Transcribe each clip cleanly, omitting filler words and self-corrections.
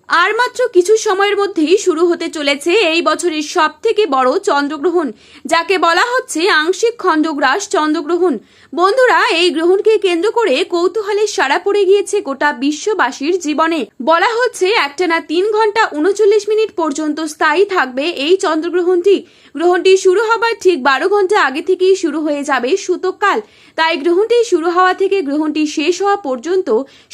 আর মাত্র কিছু সময়ের মধ্যেই শুরু হতে চলেছে এই বছরের সবথেকে বড় চন্দ্রগ্রহণ, যাকে বলা হচ্ছে আংশিক খণ্ডগ্রাস চন্দ্রগ্রহণ। বন্ধুরা, এই গ্রহণকে কেন্দ্র করে কৌতূহলে সাড়া পড়ে গিয়েছে গোটা বিশ্ববাসীর জীবনে। বলা হচ্ছে একটানা 3 ঘন্টা 39 মিনিট পর্যন্ত স্থায়ী থাকবে এই চন্দ্রগ্রহণটি। গ্রহণটি শুরু হবার ঠিক 12 ঘন্টা আগে থেকেই শুরু হয়ে যাবে সূতককাল। তাই গ্রহণটি শুরু হওয়া থেকে গ্রহণটি শেষ হওয়া পর্যন্ত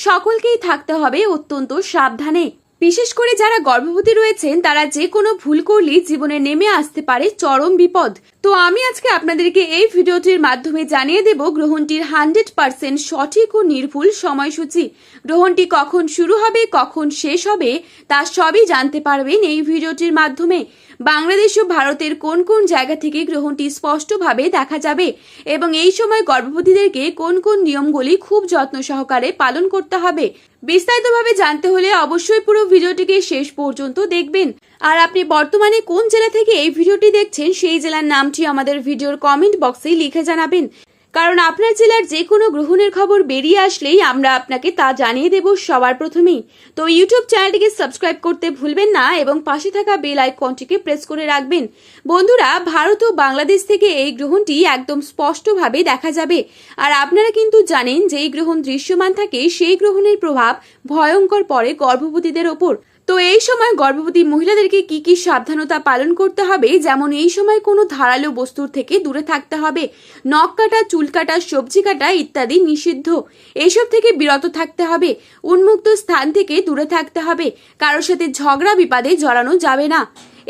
সকলকেই থাকতে হবে অত্যন্ত সাবধানে। বিশেষ করে যারা গর্ভবতী রয়েছেন তারা যে কোনো ভুল করলেই জীবনে নেমে আসতে পারে চরম বিপদ। তো আমি আজকে আপনাদেরকে এই ভিডিওটির মাধ্যমে জানিয়ে দেব গ্রহণটির 100% সঠিক ও নির্ভুল সময়সূচি। গ্রহণটি কখন শুরু হবে, কখন শেষ হবে, তা সবই জানতে পারবেন এই ভিডিওটির মাধ্যমে। বাংলাদেশ ও ভারতের কোন কোন জায়গা থেকে গ্রহণটি স্পষ্টভাবে দেখা যাবে এবং এই সময় গর্ভবতীদেরকে কোন কোন নিয়মগুলি খুব যত্ন সহকারে পালন করতে হবে, বিস্তারিতভাবে জানতে হলে অবশ্যই পুরো ভিডিওটিকে শেষ পর্যন্ত দেখবেন। আর আপনি বর্তমানে কোন জেলা থেকে এই ভিডিওটি দেখছেন সেই জেলার নামটি আমাদের ভিডিওর কমেন্ট বক্সে লিখে জানাবেন, কারণ আপনার জেলার যে কোনো গ্রহণের খবর বেরিয়ে আসলেই আমরা আপনাকে তা জানিয়ে দেব সবার প্রথমেই। তো ইউটিউব চ্যানেলটিকে সাবস্ক্রাইব করতে ভুলবেন না এবং পাশে থাকা বেল আইকনটিকে প্রেস করে রাখবেন। বন্ধুরা, ভারত ও বাংলাদেশ থেকে এই গ্রহণটি একদম স্পষ্টভাবে দেখা যাবে। আর আপনারা কিন্তু জানেন যে এই গ্রহণ দৃশ্যমান থাকে সেই গ্রহণের প্রভাব ভয়ঙ্কর পড়ে গর্ভবতীদের ওপর। তো এই সময় গর্ভবতী মহিলাদেরকে কি কি সাবধানতা পালন করতে হবে, যেমন এই সময় কোনো ধারালো বস্তুর থেকে দূরে থাকতে হবে, নখ কাটা, চুল কাটা, সবজি কাটা ইত্যাদি নিষিদ্ধ, এসব থেকে বিরত থাকতে হবে, উন্মুক্ত স্থান থেকে দূরে থাকতে হবে, কারোর সাথে ঝগড়া বিবাদে জড়ানো যাবে না।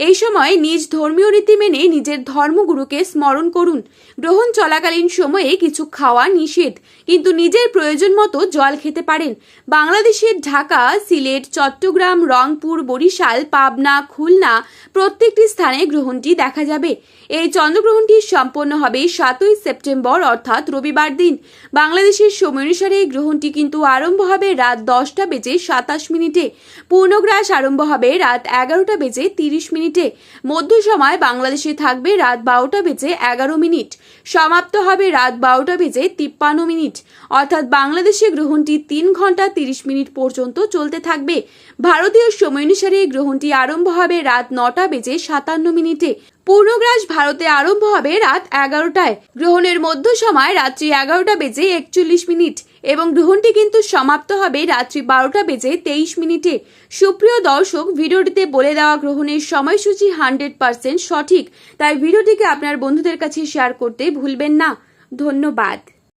এই সময় নিজ ধর্মীয় রীতি মেনে নিজের ধর্মগুরুকে স্মরণ করুন। গ্রহণ চলাকালীন সময়ে কিছু খাওয়া নিষেধ, কিন্তু নিজের প্রয়োজন মতো জল খেতে পারেন। বাংলাদেশের ঢাকা, সিলেট, চট্টগ্রাম, রংপুর, বরিশাল, পাবনা, খুলনা প্রত্যেকটি স্থানে গ্রহণটি দেখা যাবে। এই চন্দ্রগ্রহণটি সম্পন্ন হবে 7ই সেপ্টেম্বর অর্থাৎ রবিবার দিন। বাংলাদেশের সময় অনুসারে এই গ্রহণটি কিন্তু আরম্ভ হবে রাত 10:27 পূর্ণগ্রাস আরম্ভ হবে রাত 11:30। মধ্য সময় বাংলাদেশে থাকবে রাত 12:11। সমাপ্ত হবে রাত 12:53। অর্থাৎ বাংলাদেশে গ্রহণটি 3 ঘন্টা 30 মিনিট পর্যন্ত চলতে থাকবে। ভারতীয় সময় অনুসারে গ্রহণটি আরম্ভ হবে রাত 9:57। পূর্ণগ্রাস ভারতে আরম্ভ হবে রাত 11টায়। গ্রহণের মধ্য সময় রাত্রি 11:41 এবং গ্রহণটি কিন্তু সমাপ্ত হবে রাত্রি 12:23। সুপ্রিয় দর্শক, ভিডিওটিতে বলে দেওয়া গ্রহণের সময়সূচি 100% সঠিক, তাই ভিডিওটিকে আপনার বন্ধুদের কাছে শেয়ার করতে ভুলবেন না। ধন্যবাদ।